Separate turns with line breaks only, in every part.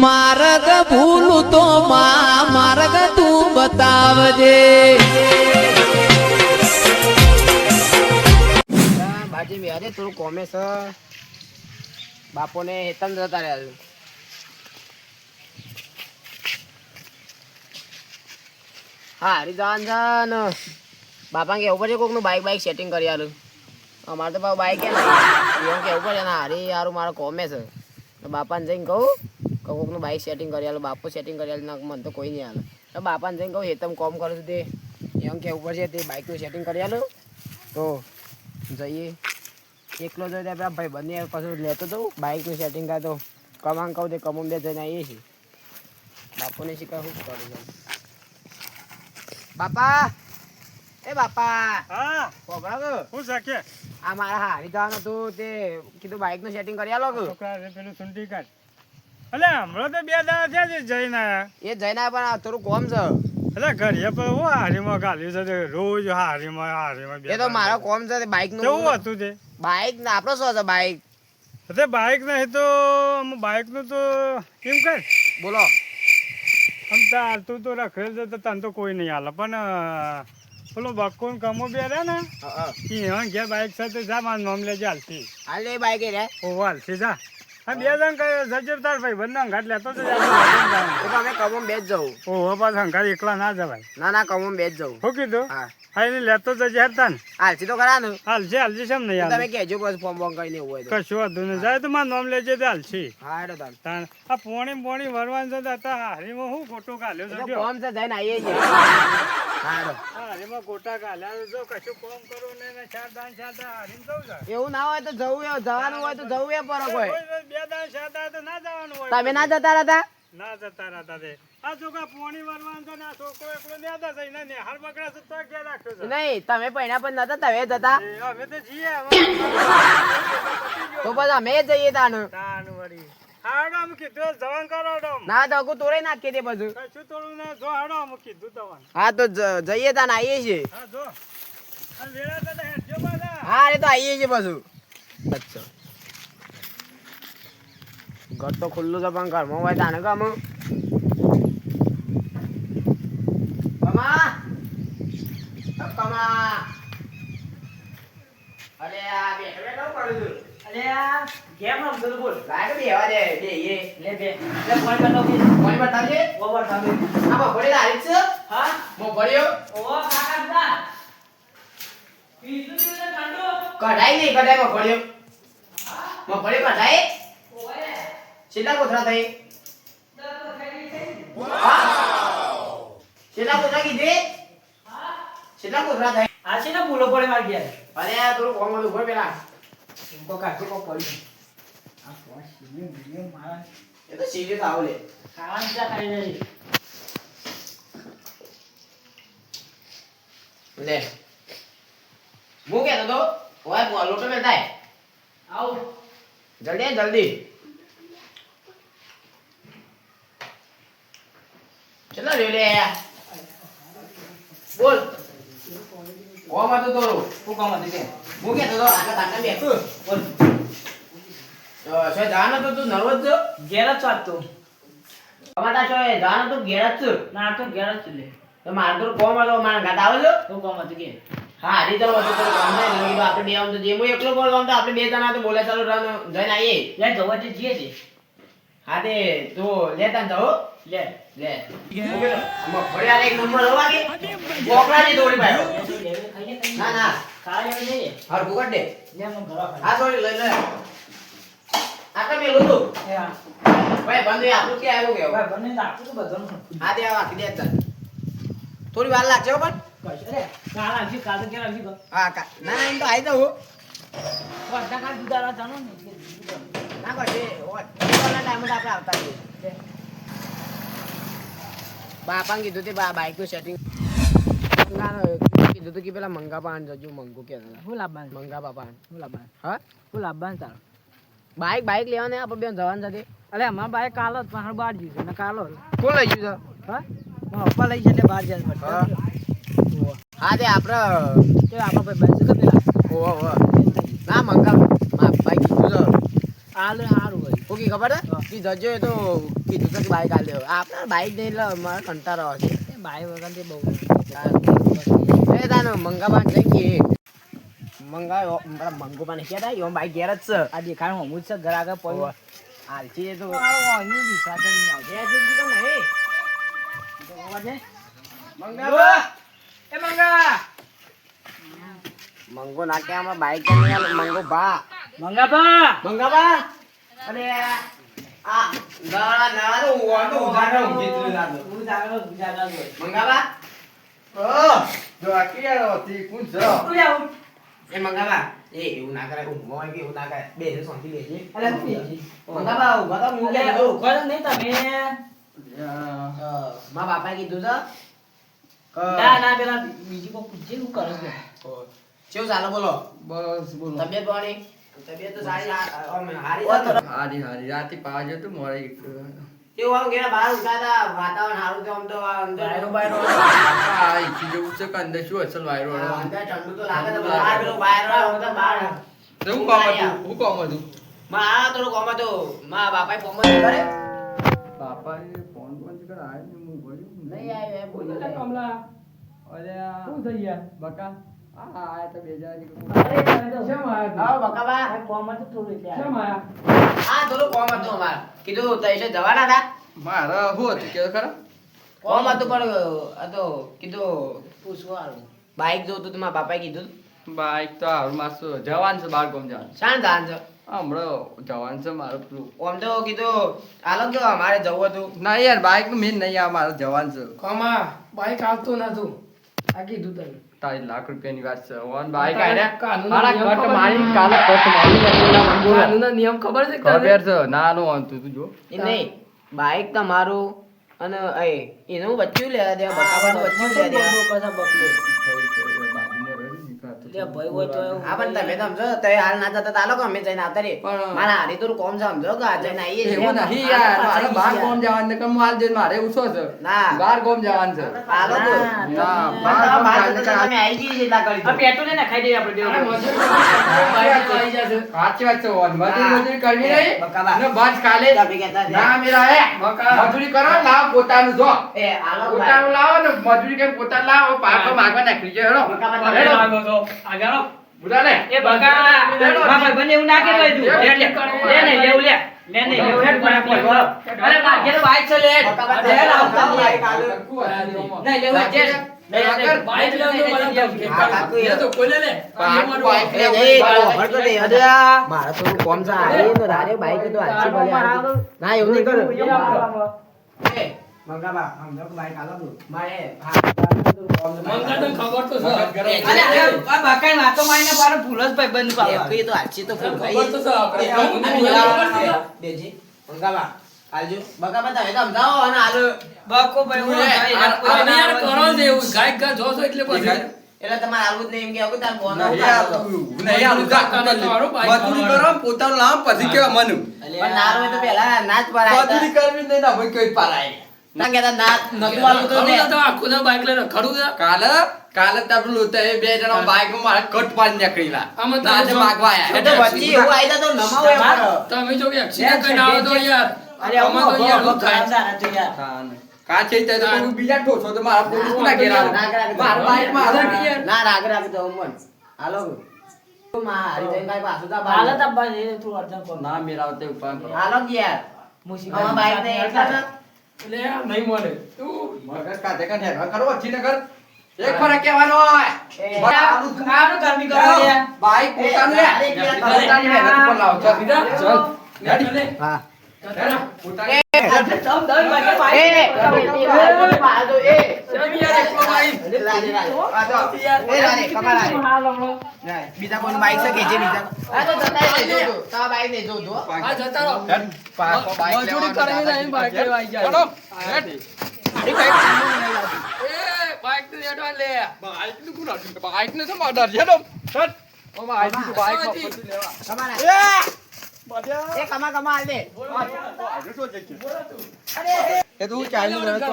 માર્ગ ભૂલું તો માર્ગ તું બતાવજે.
બાજી મેરે થોડું કોમે છે બાપોને હેતન જતા રહ્યા. હા હરિદાન જાન બાપા કેવું પડશે કોકનું બાઈક સેટિંગ કરી આલું. અમારે તો બાપા બાઈક એવું કેવું પડે ને હારી યારું મારો કોમે છે. બાપાને જઈને કહું કોકનું બાઈક સેટિંગ કરી આલું. બાપુ સેટિંગ કરી આલું ના મને તો કોઈ નહીં હાલે. તો બાપાને જઈને કહું હેતમ કોમ કરું છું તે એમ કેવું પડશે તે બાઈકનું સેટિંગ કરી આલું તો જઈએ. એકલો જોઈએ ત્યાં ભાઈ બંને કશું લેતો તો બાઈકનું સેટિંગ થાય તો કમાન કહું તે કમમ બે જઈને આવીએ છીએ. બાપુને શીખવા શું કરું છું. બાપા એ બાપા
હા
ખબર
હું શકે
આ મારા હારી જવાનું હતું તે કીધું બાઈકનું સેટિંગ કરી આલો કે
છોકરા પેલું સુંટી કાઢ. એટલે હમણાં તો 2 દાડા થયા છે જઈને આયા.
એ જઈને પણ આ થોડું કોમ છે.
એટલે ઘરે પર હું હારીમાં ગાલ્યું છે તે રોજ હારીમાં
એ તો મારો કોમ છે તે બાઈકનું.
કેવું હતું તે
બાઈક ને આપણો શું છે બાઈક.
તે બાઈક નહીં તો બાઈકનું તો કેમ કર
બોલો
આમ તાર તું તો રખેલ છે તો તને તો કોઈ નહીં હાલે પણ પેલો બક્કો ને કમો બે રહ્યા ને એ ઘેર બાઈક છે તો જા મારું નામ લેજે હાલથી.
હાલ એ બાઈક રે
ઓ હાલથી જા. હા 2 જણ જજે તાર ભાઈ બંને અંગાટ લેતો તો
અમે કમમ બે જ જવું.
ઓહો પાછા અંગાટ એકલા ના જવાય.
ના કમમ બે જ જવું.
શું કીધું
હા
હા એને લેતો જજે હેરતા ને
હાલથી તો ખરા ને
હાલશે કેમ નહીં
તમે
હાલ
કહેજો પછી ફોર્મ બોમ કરીને એવું હોય તો.
કશું વાંધો નહીં જાય તો મારું નામ લેજે તો હાલશે.
હા હેડો તાર
તાણ આ પોણી વરવાનું છે તો અત્યારે હારીમાં શું ગોટો ઘાલ્યો છે
તો
જો.
કોમ છે જઈને આવીએ છીએ. હા હેડો
હારીમાં ગોટા ઘાલ્યા જો કશું કોમ કરું ને ચાર દાન હારીમાં જવું છે.
એવું ના હોય તો જવાનું હોય તો જવું એ પર કોઈ
2 દાન 4 દાન તો ના જવાનું હોય.
તમે ના જતા હતા
ના જતા રહેતા તે આ છોકરા પોણી વરવાનું છે ને આ છોકરો એકલો નેતા થઈને નેહાર બગડા છે તો ઘેર રાખ્યો છે.
નહીં તમે પૈણા પણ નતા તમે જતા
એ હવે તો જીએ
તો પછી અમે જઈએ તાનું.
તાન વળી હાડો આમ કીધું જવાન કરો ડોમ
ના તો તોડે નાખીએ તે બધું.
કશું થોડું ના જો હાડો આમ કીધું તવાન.
હા તો જઈએ તાન આવીએ છીએ.
હા જો આ વેળા તો હેડજો પાછા.
હા એ તો આવીએ છીએ પાછું. અચ્છા ઘર તો ખુલ્લું છે પણ ઘરમાં હોય તાને ગમ અરે આ બેઠો બેઠો પડું છું.
અરે આ કેમ રમતો તો બોલ
લાગે બેવા દે બે એ
લે બે લે ફોન કરતો કે
કોઈ બતાવજે.
ઓવર થામે
આ મગફળી લારી છે
હા
મગફળીઓ
ઓ કાકા દા પીતું પીતું ઠંડો
કઢાઈ નહીં કઢાઈ મગફળીઓ મગફળી કઢાઈ
ઓય
કેટલા કોથળા થઈ
તો ખાઈ છે
કેટલા કોથળા કીધી કેટલા કોથળા થઈ
આ છે ને ભૂલો પડે માર ગયા
અરે આ થોડું કોમ હતું કોઈ પેલા
કો કાઢો કો પડી આ ફોન સીને વિડિયો મારા
એ તો સીરીયસ આવો લે
ખાવાનું ચા ખાઈ જાય
લે હું કહેતો તો ઓય લોટો મેં થાય
આવ
જલ્દી ચલો રે બોલ કોમ હતું તોરું
કો કામ હતી કે
હું કહેતો તો આગળ તાકા બેઠું
બોલ
તો સો જાનો તો તું નર્વસ છો
ઘેર જ ચાલતો
ટમાટા છો એ જાનો તો ઘેર જ છું
ના તો ઘેર જ લે
તો માર તો કોમ હતો મારા ગાતા આવે છો
કો કામ હતી કે
હા હરી તો હતો તો કામ નહીં લગી આપણે બે આમ તો જે હું એકલો બોલવા તો આપણે બે જણા તો બોલે ચાલો રન જઈને આવીએ
લે જવા તે જીએ છે
હા તે તો લેતા ને જાઓ
લે
લે મગફળી આલે એક નંબર હોવા કે બોકડાજી દોડી પાયો ના ના
ખાઈ આવે જઈએ
હર ભૂગટ દે
લે મન ઘરા ખાઈ
હા થોડી લઈ લે આટલા મેલું તું
એ હા
ભાઈ બંધ આપણું કે આવ્યું કે
ભાઈ બને નાખું તો બધાનું
હા દે આવા કે દે તને થોડી વાર લાગશે હો પણ
કશ અરે કાલ આવજી કાલ તો કેમ આવજી કો
હા ના ના એમ તો આવી જાવ
બધા કાલ દુધારા જાણો ને
ના કરશે ઓલા ટાઈમ આપણે આવતા રહીએ બાપાને કીધું તે બાઈકનું સેટિંગ કીધું તું કે પેલા મંગા પાન જજો મંગુ કે
હું લાવવાનું
મંગા બાપા
હું લાવવાનું
હા
હું લાવવાનું તાર
બાઈક લેવાને આપણે બે જવાન સાથે
અરે અમાર બાઈક કાલ જ પણ બહાર જઈશું ને કાલો
કોણ લઈ ગયું
હા મારા પપ્પા લઈ જશે બહાર જાય
હા. હા તે આપણે
તો આપણા ભાઈ બસ કે પેલા
ઓહો ના મંગા બાઈક કીધું છે
હાલ સારું હોય
હું હું કી ખબર છે કે જજો એ તો કીધું તો કે બાઈક આલ દેવો આપણા બાઈક નહીં એટલે મારે કંટાળો આવે છે
બાઈ વગર બહુ
એ તાનો મંગાવા જઈ કે મંગાયો મંગોપા ને કેતા યો બાઈક ઘેર જ છે
આ દેખાણ હમું જ છે ઘર આગળ પડ્યું
હાલથી એ તો
અહીં વિશ્વાસ જ નહીં આવતો.
જે છે કેમ નહીં
તો ખબર છે?
મંગાવા
એ મંગા
મંગો નાખે આમાં બાઈક કેમ નહીં આલે મંગો ભા
મંગાબા
મંગાવા અને આ નાળા નાળા નો ઓટો ઉધારો ઊંઘી તું લાગો
ગુજારા
મંગાવા
જો આકી આવો તી કું જો
એ મંગાવા એ એવું ના કરે ઊંઘો હોય કે એવું ના કરે બે ને શાંતિ લેજે
અલે હું બેસી.
મંગાવા ઊંઘો તો હું કે
અલે
દઉં
ઉભા તો નહીં તમે
મારા બાપાએ કીધું છે
ના ના પેલા બીજી કોઈ પૂછજે શું કરે છે
કેવું ચાલો બોલો
બસ બોલો
તબિયત પાણી તબિયત તો સારી હારી છે
હારી હારી રાતે પાજો તો મોડે
કેવું આમ ઘેરા બહાર ઉઠાતા વાતાવરણ સારું છે આમ તો આ અંદર
બાયરો બાયરો.
આ ઈથી જેવું છે કે અંદર શું અસલ વાયરો
હા, અંદર ઠંડુ તો લાગે છે પણ બહાર પેલું બહાર આવે તો બહાર
તો હું કામ હતું હું કામ હતું
માં આ થોડું કોમ હતો માં બાપાએ ફોન માં કરે
બાપા એ ફોન ફોન કર આય ને હું ભર્યું
નહીં આવ્યો એમ બોલ
અલે કમલા
અરે
શું થઈ ગયા
બકા આ આયા તો બેજારી
અરે તમે તો શેમ આયા
આવો બકાબા
આ કોમમાં તો થોડું એટલે શેમ આયા
આ થોડું કોમ હતું અમાર કીધું તૈસે જવાના હતા
મારા હું હતું કે ખરા
કોમ હતું પણ આ તો કીધું
પૂછવા આવું
બાઈક જોતું તો મારા બાપાએ કીધું
બાઈક તો હારું મારસો જવાન છે બાર કોમ જવાન
શાણ ધાન છે
હમણાં જવાન છે મારું પેલું
આમ તો કીધું આલો કે અમારે જવું હતું
ના યાર બાઈક નું મેન નહીં આ મારો જવાન છે
કોમા બાઈક આવતું નતું આ કીધું તને
તારી લાખ રૂપિયાની વાત છે ઓન બાઈક આયા
કાનૂનનો
હારા
નિયમ
કટ
ખબર
મારી
છે?
કાલે કટ મારી જતો મંગોલા
કાનૂનનો નિયમ ખબર છે કે તને?
ખબર છે ના નો અંતું તું જો
એ નહીં બાઈક તમારું અને એનું બચ્ચું લેવા દેવા બકાબાનું બચ્ચું લેવા દેવા
લે ભાઈ હોય તો એવું
હા પણ તમે તો સમજો તમે હાલ ના જતા તાલો કે અમે જઈને આવતા રે
પણ-
મારા હારી તો કોમ છે સમજો કે આ જઈને આવીએ છીએ.
એવું નહીં યાર મારે બાર કોમ જવાનું ને કમ હાલ જઈને મારે ઉછો છે
ના.
બાર કોમ જવાનું છે
હાલો તો.
ના,
પણ
બાર
તમે
કોમ
બહાર
જવાનું
જતા
છે.
તમે આવી જઈએ છીએ એટલા કરી
આ
દો.
પેટ્રોલ એને ખાઈ દઈએ આપણે
અરે
બે
મજૂરી
આવી જશે
સાચી વાત છે ઓન મજૂરી કરવી નહીં
બકાબા.
ને બસ કાલે
તમે કહેતા હતા.
ના મેરા હે મજૂરી કરો લાવ પોતાનું જો
એ હાલો
પોતાનું લાવો ને મજૂરી કેમ પોતાનું લાવો પાકો માગવા નાખી છે હેડો
બકાબા
અરે
તમે-
આગળ તો આગળ
બુરા ને
એ બગા મારા ભાઈ બને એવું ના કહેવાય તું લે લે લે નહીં લેવું લે લે નહીં લેવું હેડ પણ આપણે અરે માર ઘેર બાઈક છે લે
બકાબા
લે
તમે
આવતા
આવતા
નહીં
બાઈક હાલો.
નહીં લેવું જે બાઈક લેવું તો મને
હા, કાકુ એ તો
કોને લે
એ નહીં, તો ભરતો નહીં. અરે આ મારે થોડું કોમ છે હારી ને રારે બાઈક તો હાચી ભલે હારી. ના એવું નહીં કરું એ મંગાબા સમજો કે બાઈક હાલો તું. મારે હા થોડું કોમ છે.
મંગા તો ખબર તો છે
એ
અરે આ બાકાઈ વાતો મારીને બાર ભૂલસ ભાઈ બંધ
એ
પાડવા
કઈ તો હાચી તો ફૂલ ખાઈ.
ખબર તો છે આપણે.
બેજી મંગાબા હાલજો બકાબા તમે સમજાવો અને હાલો.
બાકો ભાઈ હું ભાઈ
અમે યાર કરો છે એવું ગાયક ગા જોશો એટલે પછી
એટલે તમારે હાલવું જ નહીં એમ કે હવે તાર બોનો
મજૂરી કરો પોતાનું લાવ પછી કેવા મનું
પણ નારો હોય તો પેલા નાચ પરાય
મજૂરી કરવી નહીં ના ભાઈ કઈ પારાય
ના કેતા નાચ નતું વાળું તો
ખરું
ને.
તો આખું તો બાઈક લઈને ખરું છે
કાલે કાલે તારું તે બે જણા બાઈક માં મારે કટ પાડી નીકળીલા
આમાં તો
આજે
જો-
માગવા
એ
આયા
તો વચ્ચે એવું આઈ જાય તો નમાવો એમ કરો.
તમે જો કે એક્સિડન્ટ કરીને આવો તો યાર
અરે
આમાં તો યાર હું થાય
કાચે તે તો કોઈ બીજા ઠોસો તો મારા પોલીસ ના ઘેરા મારા બાઈક માં હાલે કે યાર
ના રાગ રાગ તો અમન હાલો માં હારી જઈને કાંઈ પાછું તા
હાલત
બાર.
આપવા દે થોડું અર્જન કર
ના મેરાવતે ઉપાય કરો
હાલો કે યાર
મુસીબત
આમાં બાઈક ને એકલા છે.
એટલે યાર નહીં મળે
મગજ કાઢે કાઢે હેરવા કરો વચ્ચે ન કર એક ફરક કહેવાનો હોય
એ
આનું ગરમી કરવા દે
બાઈક પોતાનું લે
અરે, અરે,
પોતાની મહેનત ઉપર લાવો ચાલ
બીજા?
ચાલ રેડી
હા
હેડો પોતાની
તમ દર વાગે
એ
બાઈક
પાડો એ
તમે યાર એકલો બાઈક
રાધે, રાધે. આ તો. એ રાધે, કમાલ રાધે. ના, બીજા કોઈનું બાઈક છે કે જે બીજા હા તો જતા રહેજો જો. તમારા બાઈક ને જો જો
આ જતા રહો
પાકો બાઈક
મજૂરી કરીને જઈને બાઈક લેવા આવી જાય
ચલો હેડ
એ બાઈક તો લેવા લે
બાઈક નું કોણ હતું બાઈક ને તો માર હેડો હેડ ઓ બાઈક નું બાઈક માં
સાચી.
પછી લેવા
કમા એ કમા કમા હાલ દે
એ તું ચાલુ રહે તો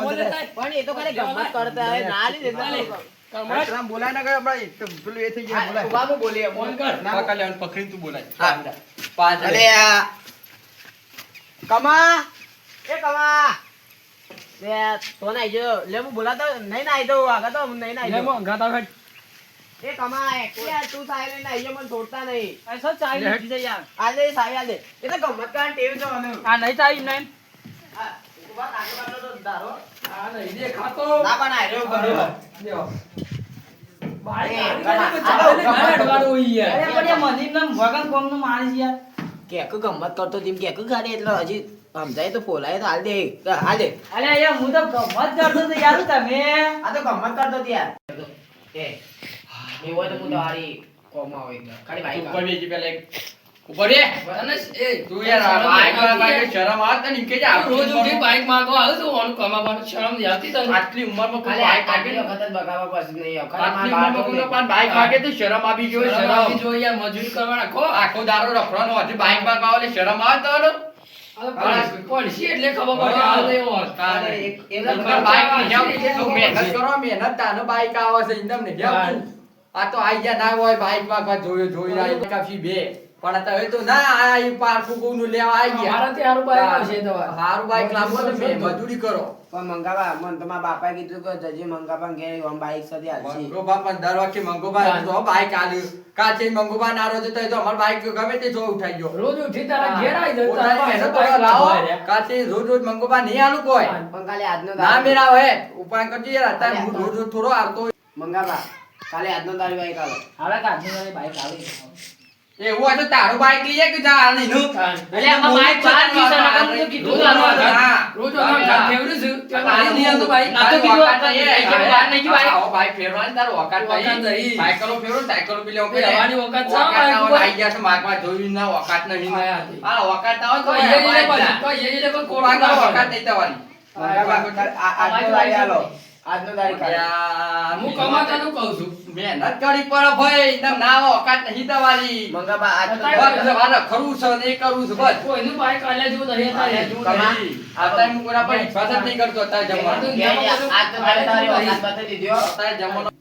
પણ એ તો ખાલી ગમ્મત કરતા હોય ના લીધે
નામ બોલાય ના કરે હમણાં પેલું એ થઈ ગયા બોલાય
ઉભામાં બોલીએ
ફોન કર
પકડ લેવાનું પકડીને તું બોલાય
હા.
પાંચ
અરે આ કમા એ કમા લે તો નાઈ જો લે હું બોલાતો નહીં નાઈ દઉં આગળ તો નહીં નાઈ દઉં એ કમા એકલા તું સાહેબ નાઈ જો મને છોડતા નહીં
ऐसा चाहिए नहीं चाहिए यार
આજે સાહેબ આલે એ તો ગમત કાન ટેવ છો અને
हां नहीं चाहिए नहीं
હા ઉભા કાકે બાટલો તો ધારો
આ નહીં દેખાતો
ના બનાય રહ્યો બરોબર
લ્યો.
ભાઈ
अरे बढ़िया मंदिर में भगवान कोम नो मारी यार
કેક ગમત કરતો જીમ કેક ખાલી એટલે હજી સમજાય તો ફોલાય તો હાલ દે હાલ દે
अरे यार मुझे तो मत कर दो यार તમે
આ તો ગમત કરતો હતી યાર એ એ હોય તો હું તારી કોમમાં હોય ખાલી ભાઈ
ઉપર બેસી પેલા એક. ઉપર બે. તું યાર આ બાઈક શરમ આવત ને કે જા
રોજ ઉઠી બાઈક માંગવા આવું છું ઓન કમાવાનું શરમ નહીં આવતી તને
આટલી ઉંમરમાં કોઈ
ખાલી
બાઈક
આગળ
માગે
વખત જ બગાવવા પછી નહીં
આટલી ઉંમરમાં કોઈ પણ બાઈક માગે તો શરમ આવી જોઈએ
શરમ
શરમ
આવવી જોઈએ યાર મજૂરી કરવા નાખો
આખો દારો રખડવાનો હતી બાઈક માં ગાવ એટલે શરમ આવે તો
પડશે એટલે ખબર પડે આ તો એવો
તારે
એક
બાઈક ની જેમ તું મહેનત કરો મહેનત તાનો બાઈક આવે છે એકદમ ને જેમ આ તો આઈ ગયા ના હોય બાઈક માં જોઈ રહ્યા કાફી બે પણ આ તો હવે તો ના આ પારકું કોનું લેવા આવી ગયા
મારા ત્યાં બાઈક આવશે તો
હારું બાઈક લાવો તો બે મજૂરી કરો
પણ મંગાવા મન તમારા બાપાએ કીધું કે જજી મંગાવા ઘેર આમ બાઈક સાથે હાલશી
મંગોબા પણ દર વખતે મંગોબા તો બાઈક આલ્યું કાચે મંગોબા નારો જતો હોય તો અમાર બાઈક ગમે તે જો ઉઠાઈ ગયો
રોજ ઉઠી તારા ઘેર આવી જતો
પોતાની મહેનત કરવા લાવો કાચે રોજ મંગોબા નહીં આલું કોઈ
પણ કાલે આજનો
ના મેરા હોય ઉપાય કરજો યાર અત્યારે હું રોજ થોડો આવતો
મંગાવા કાલે આજનો તારી બાઈક આલો
હાલા કાઢી વાળી બાઈક આવી
એવું હોય તો તારું બાઈક લઈએ કે જા નહીં નું
એટલે આમાં બાઈક ચાર દિવસ નકમ તો કીધું
રોજ
આનો
રોજ ફેવરેટ છે ત્યાં નહીં આવતો બાઈક
આ તો કીધું બહાર નહીં ગયું બાઈક
બાઈક ફેરવાની તારો વકાત
વકાત
નહીં
નહીં.
સાયકલો ફેરવો સાયકલો પેલે
એ હવાની વકાત છે,
વકાત ના
બાઈક ઉપર.
હોય આઈ ગયા છે માગમાં જોયું ના વકાત નહીં
આયા હતી.
આ વકાત ના હોય
તો
તો
એ
બાઈક
પણ
ના.
તો એ પણ
કોઈ
કોણ
વકાત નહીં તમારી
આજનો તારી આલો આજનો તારી કાલે
યાર,
હું કમાતાનું કહું છું
મહેનત કરી પર ભાઈ એકદમ ના વકાત નહીં તમારી
મંગાવા આજનો
બસ મારે ખરું છે ને એ કરવું છે બસ
કોઈનું બાઈક આલ્યા જેવું નહીં અત્યારે.
કમા.
અત્યારે હું કોઈના પર વિશ્વાસ જ નહીં કરતો અત્યારે જમવાનું
આજનો તારી વખત બતાવી દીધો
અત્યારે જમવાનું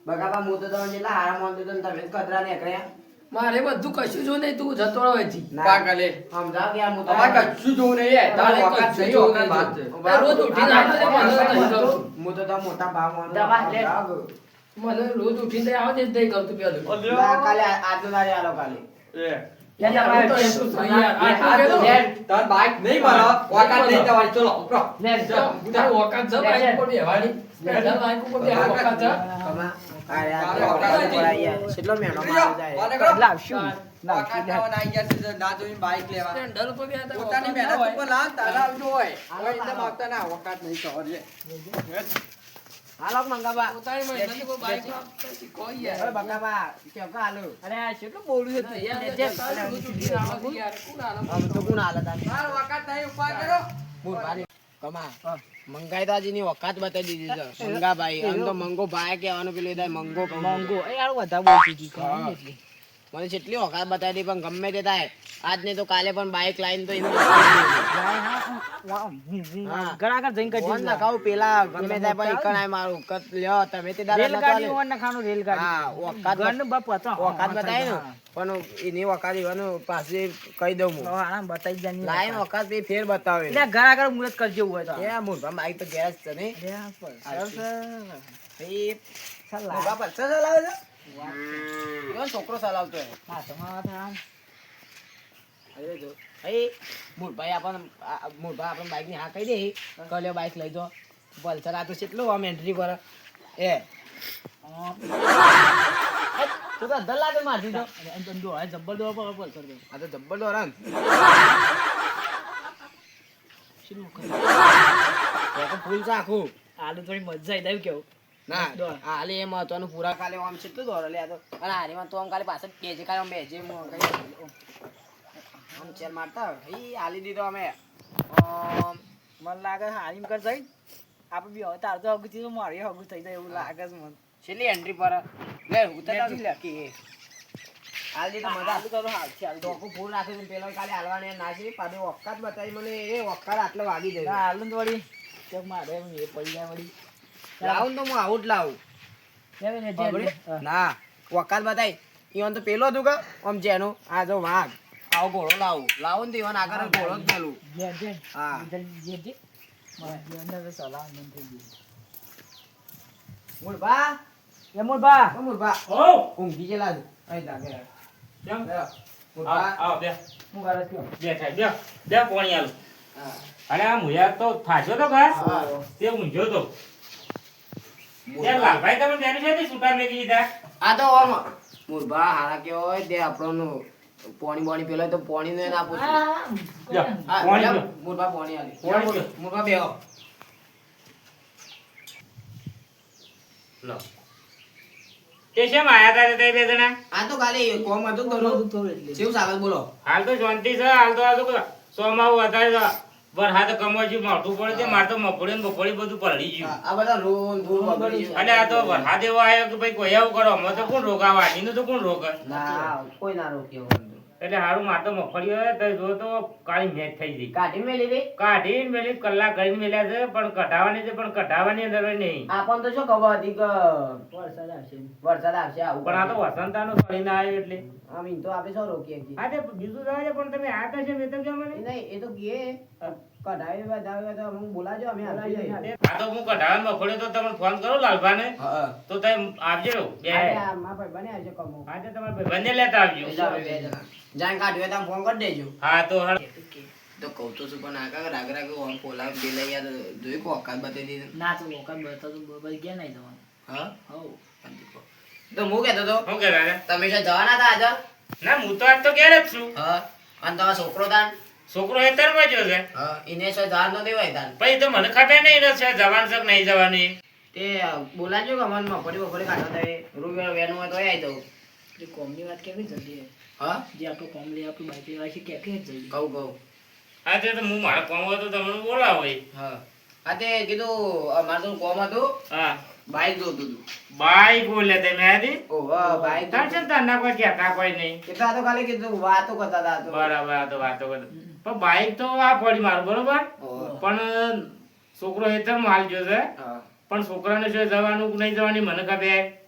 બગાબા હું તો તમને જેટલા હારા માનતો હતો ને તમે જ કચરા નીકળ્યા
મારે બધું કશું જો નહીં તું જતો રહો અહીંથી.
પાગલે
સમજાવ કે આ હું
અમારે કશું જોવું નહીં હે. તારે
તારે
વકાત
કશું
નહીં
જોવું
વકાત વાત છે.
એ રોજ ઉઠીને આવે તો મને નહીં ગમતું.
હું તો મોટા ભાવ માનું
દબા લે.
મને રોજ ઉઠીને આવે તે જ નહીં ગમતું પેલું.
કાલે આજનો તારી આલો કાલે
યાર, હું તો એટલું જ નહીં યાર. આટલું
આ તો
કહેતો.
બેન, તાર બાઈક નહીં મળે, વકાત નહીં તમારી. ચલો, ઉપરો.
લે
તારું વખત છે બાઈક ઉપર બેહવાની. પેલા બાઈક ઉપર બેહવાનું વખત છે.
કમા કાલે આજનો વખત પર આયા કેટલો મેણો મારો જાય
વાને કરો.
લાવશું
વકાત લાવવાના આઈ ગયા છે, ના જોઈને બાઈક લેવા.
પેન્ડલ ઉપર બેહતા
પોતાની
વખત
મહેનત
હોય.
ઉપર લાવ, તારા આવજો હોય. કોઈ એકદમ આવતા ના, વકાત નહીં સવારે.
હાલો મંગાવા
પોતાની મહેનત ઉપર બાઈક આપતા શીખો યાર.
ઓય બગાબા કેમ કા હાલો
અરે આ કેટલું બોલું છે તું
યાર,
જે
તારું રોજ ઉઠીને આવે છે યાર. કોણ આને
આમ તો કોણ હાલત આ
તાર વકાત નહીં, ઉપાય કરો.
મૂર્ખાની કમા મંગાઈદાજીની વકાત બતાવી દીધી છે મંગાભાઈ આમ તો મંગો ભાઈ કહેવાનું પેલું થાય મંગો
મંગો એ યાર વધારે બોલતી હતી
હા. મને જેટલી વકાત બતાવી દી પણ ગમે તે થાય આજ ને તો કાલે પણ બાઈક લાઈન તો એનું
ઘણા આગળ જઈને
ફોન ના ખાવ પેલા ગમે તે પણ એકણાય મારું કત લ્યો તમે તે દાડા નતો
રેલગાડી
આલે.
ઓન નખાનું રેલગાડી
હા વકાત
ઘરનું બાપ હતો
વકાત બતાવી ને પણ એની વકાત એવાનું પાસે કહી દઉં હું
આરામ બતાવી જાની
લાઈન વકાત એ ફેર બતાવે
એટલે ઘર આગળ મુરત કરજો હોય તો
એ મૂર્ખા બાઈક તો ગેરેજ છે ને એ મૂર્ખા પલ્સર ચલાવે છે એવો છોકરો ચલાવતો હોય અરે જો મૂળભાઈ આપણને બાઈક ની હા કહી દે કલ્યો બાઈક લઈ દો પલ્સર આ તો કેટલું આમ એન્ટ્રી પર એ તું તો અધર લાગે મારતી તો
જબ્બર દો પલ્સર
આ તો જબ્બર દોરાન ફૂલ છે આખું
આલુ થોડી મજા આવી કેવું
ના
દોડ.
હાલે એ મહત્વનું પૂરા કાલે આમ કેટલું દોડે લે આ તો અને હારીમાં તો આમ કાલે પાછળ બેજે કાલે આમ બેજે આમ ચેર મારતા હઈ હાલી દીધો અમે
મને લાગે હારીમ કર જઈ આપણે બી હવે તાર તો હગુથી તો મારી હગું થઈ જાય એવું લાગે છે મને
છેલ્લી એન્ટ્રી પર લે ઉતર લે કે હાલ દીધો મજા
આલુ કરો હાલ છે
ટોકું ફૂલ રાખી દે પેલો કાલે હાલવાને નાસી પાછો વખત બતાવી મને એ વખત આટલો વાગી જાય
હાલું તો વળી ચોક મારે એ પડી જાય વળી
લાવું ને તો હું આઉટ લાવું ના વકાત બતાવી ઈવન તો પેલો હતું કે આમ જેનું આ જો વાઘ આવો ઘોડો લાવો ને દીવાન આગળ ઘોડો જ પેલું હા મુરબા મુરબા ઊંઘી ગયેલા છે અહીં જાગે મુરબા
આવ બે
હું કરે છે
બે થાય બે પાણી આલું
હા
અને આ મુયા તો થાશો તો ઘર તે ઊંઝો તો યાર લાલભાઈ તમે બેનું છે તે સુટા મેકી દીધા
આ તો ઓમ મુરબા હારા કેવો હોય તે આપણો પોણી બોણી પેલો તો પોણી ને ના પૂછે
લ્યો,
હા
પાણી
લ્યો,
લ્યો.
મુરબા પોણી આલી
પોણી લ્યો.
મુરબા બેહો
લો તે શેમ આયા તા તે બે જણા
આ તો ખાલી કોમ હતું થોડું શિવ સાગર બોલો
હાલ તો શાંતિ છે હાલ તો આ તો સોમાવું હતા વરસાદ કમોજી મોટું પડે છે મારે તો મફળી ને બફળી બધું પલળી ગયું
આ બધા રોન ધૂળ બગડી ગયું.
અને આ તો વરસાદ એવો આવ્યો કે ભાઈ કોઈ આવું કરો અમે તો કોણ રોકા વાડીનું તો કોણ રોકે
ના કોઈ ના રોક્યો
એટલે હારું મારે તો મફળી હોય તો જો તો કાળી મેચ થઈ ગઈ
કાઢી મેલી રે
કાઢી મેલી કલાક કરીને મેલ્યા છે પણ કઢાવાની છે પણ કઢાવાની અંદર નહીં
આપણ તો શું ખબર હતી કે વરસાદ આવશે આવું
પણ આ તો વસંતાનો ફળીને આવ્યો એટલે
આમ ઈ તો આપણે શું રોકીએ છીએ
હા તે બીજું જવા દે પણ તમે આ તો છે મેં તો કેમ મને
નહીં એ તો ગયે કઢાવી બધાવે તો અમુક બોલાજો અમે આપી દઈએ
આ તો હું કઢાવાની મફળી તો તમને ફોન કરું લાલભાને
હા
તો તમે આપજો બે
આપણે આ મારા ભાઈ બને આવશે કમો
આજે તમારે બંને લેતા આવજો
જાણ કાઢ્યો તો ફોન કરી દેજો
હા તો હળ
તો કહું તો છું પણ આકા રાગ રાગ ઓમ પોલા પેલા યાર જોઈ કો ઓકાત બતાવી દીધી
ના તો ઓકાત બતાવતો બરાબર ગયા નહીં જવાનું
હા
હવ
તો હું કહેતો તો
શું કે દાદા
તમે શું જવાના હતા આજે
ના હું તો આજ તો ઘેર જ છું
હા અને તમારો છોકરો તાન
છોકરો હેતરમાં જ છે
હા એને શું જવાનું તો દેવાય તાન
પછી તો મને ખબર નહીં ને છે જવાનું છે કે નહીં જવાનું
તે બોલાજો કે મનમાં ફરી ફરી કાઢો તો રૂપિયા વેનું હોય તો આવી દઉં
એ કોમની વાત કેવી જલ્દી
હા
જે આપણું કોમ લઈ આપણું બાઈક લેવા છે કે જલ્દી
કહું
હા તે તો હું મારા કામ હોય તો તમને બોલાવો
હા હા તે કીધું મારે તો કોમ હતું
હા
બાઈક જોતું હતું
બાઈક બોલે તે મેં હતી
ઓહો બાઈક
તાર છે ને તારના કોઈ કહેતા કોઈ નહીં
કેટલા તો ખાલી કીધું વાતો કરતા હતા તો
બરાબર આ તો વાતો કરે પણ બાઈક તો આ પડી મારું બરોબર
ઓહો.
પણ છોકરો હેતર માલ જોશે
હા
પણ છોકરાને શું જવાનું કે નહીં જવાની મને ખબર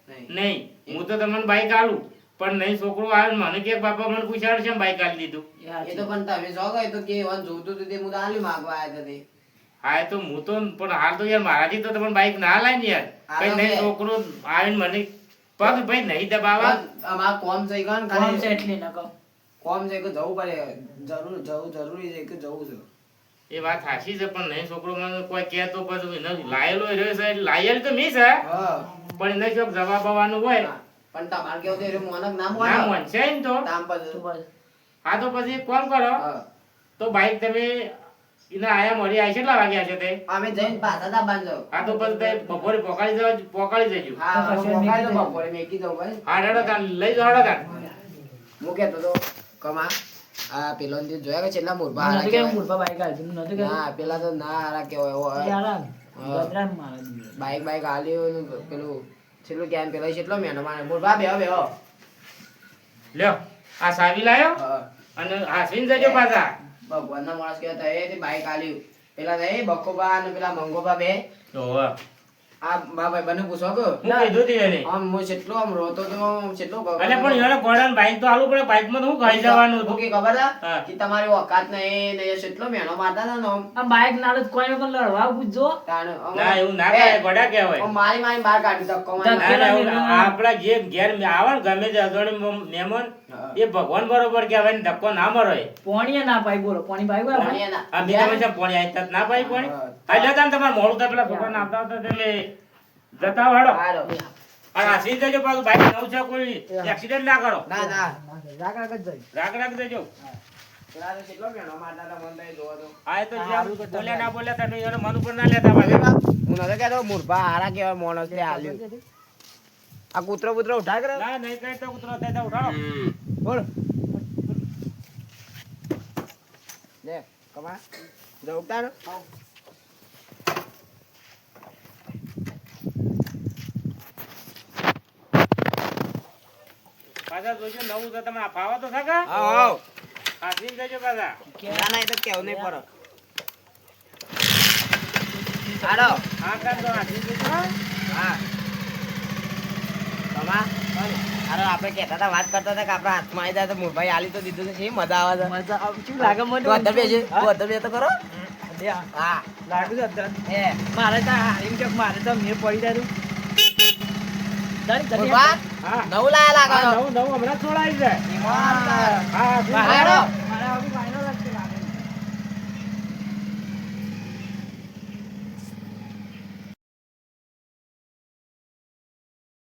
નહીં.
નહીં હું તો તમને બાઈક આલું પણ નહીં છોકરો આવે મને કે બાપા મને પૂછાડ છે બાઈક આલી દીધું
એ તો પણ તમે જો ગਏ તો કે વન જોતું હતું તે હું તો આલી માંગવા આવ્યા હતા તે
હા એ તો હું તો પણ હાલ તો યાર મારાથી તો તમને બાઈક ના લાય ને યાર
આ
કઈ
તો
નહીં
બે.
છોકરો આવીને મને પગ ભાઈ નહીં દબાવા
પણ અમાર કોમ છે કાન
કોમ છે
ખાલી
એટલે ન કહો
કોમ છે કે જવું પડે જરૂરી છે કે જવું છે
એ વાત સાચી છે પણ નહીં છોકરો મને કોઈ કહે તો પછી એને લાયેલો રહ્યો છે લાયેલ તો મી છે
હા
પણ એને જો જવાબ આવવાનું હોય
પણ તમારે કેવું છે મોનક નામ
ના
મોનક
મનશે ને તો
નામ પર
તો બસ
હા તો પછી એક કામ કરો
હા
તો બાઈક તમે એને આયા મળી આવી કેટલા વાગ્યા છે તે
અમે જઈને પાછા તા બાંધો
હા તો પછી તે બપોરે પોકાળી જજો
હા મોબાઈલ તો બપોરે મેકી દઉં ભાઈ
હા હેડો તાન લઈ જાઓ હેડો તાન
હું કહેતો તો કમા આ પેલો ને જોયા કે છેલ્લા મોરબા હારા
નતું કે
કહેવાય.
મૂર્ખા બાઈક આવી નતું કે
ના પેલા તો ના હારા કેવાય એવો હોય.
યાર
હા.
ગદરા મારા દીધો.
બાઈક હાલ્યું ને પેલું છેલ્લું કેમ પેલો કેટલો મેનો મારે મોરબા બેહો બેહો
લ્યો આ સાવી લાયો
હા
અને હાસવીને જજો પાછા
ભગવાનના માણસ કેવા થાય તે બાઈક હાલ્યું પેલા થાય બકોબા અને પેલા મંગોબા બે
તો
આ બા ભાઈ બને પૂછો કે
હું કીધું તી એને
આમ હું કેટલો આમ રોતો તો આમ કેટલો
અલે પણ યાર ગોડાને બાઈક તો આલું પડે બાઈક માં તો હું ખાઈ જવાનું
હું
હતું
કે ખબર
હા.
છે કે તમારી ઓકાત નહીં ને એ કેટલો મેનો મારતા હતા ને આમ
આ બાઈક નાળ જ કોઈને પણ લડવા પૂછજો
તાણ
ના એવું ના કરાય ગોડા કહેવાય
આમ મારી મારી બહાર કાઢી ધક્કો
ધક્કો.
મારી.
ના, ના, એવું ના. આપણા જે ઘેર આવે ને ગમે તે અજોણી મહેમાન
હા.
એ ભગવાન બરોબર કહેવાય ને ધક્કો ના મરોય
પોણીએ ના પાઈ બોલો પોણી પાઈ બોલો
પાણી એના.
આ બીજા પછી પોણી આવી ના પાઈ પોણી
હા.
આ લેતા ને તમારે મોડું થાય પેલા છોકરાને આવતા આવતા એટલે જતા વાળો
હાલો.
અને આ સીધ જજો પાછું બાઈક નવું છે કોઈ એક્સિડન્ટ ના કરો
ના ના
રાગ રાગ જ જાય
રાખ દેજો
પેલા તો કેટલો મેનો મારતા હતા મને તો એ જોવો તો.
આ એ તો જ્યાં બોલ્યા ના બોલ્યા તા એને મન ઉપર ના લેતા પાછા
હું નતો કહેતો મૂર્ખા હારા કેવા માણસ લે હાલ્યું આ કૂતરો બૂતરો ઉઠા કરે
ના નહીં કઈ તો ઉતરો થાય તો ઉઠાડો
બોલ લે કમા જવું તાર
પાછા જોજો નવું તો તમે ફાવા તો થકા
આવ
આ સીધ જજો પાછા
ના ના એ તો કેવું નહીં પડે હાલો
હા કાં તો આ સીધ જજો
હા મામા અરે આપણે કહેતા હતા વાત કરતા હતા કે આપણા હાથમાં આવી જાય તો મોરભાઈ આલી તો દીધું છે મજા આવે છે
મજા આવતી લાગે મને
તું અંદર બેસજે તું અંદર બેસ તો ખરો હા
લાગુ છે અંદર
એ
મારે તો હારીમ કે મારે તો મેં પડી જાય
મોરભા
હા
નવું લાયા લાગે
નવું નવું હમણાં છોડાઈ જાય
ઈમાન.
હા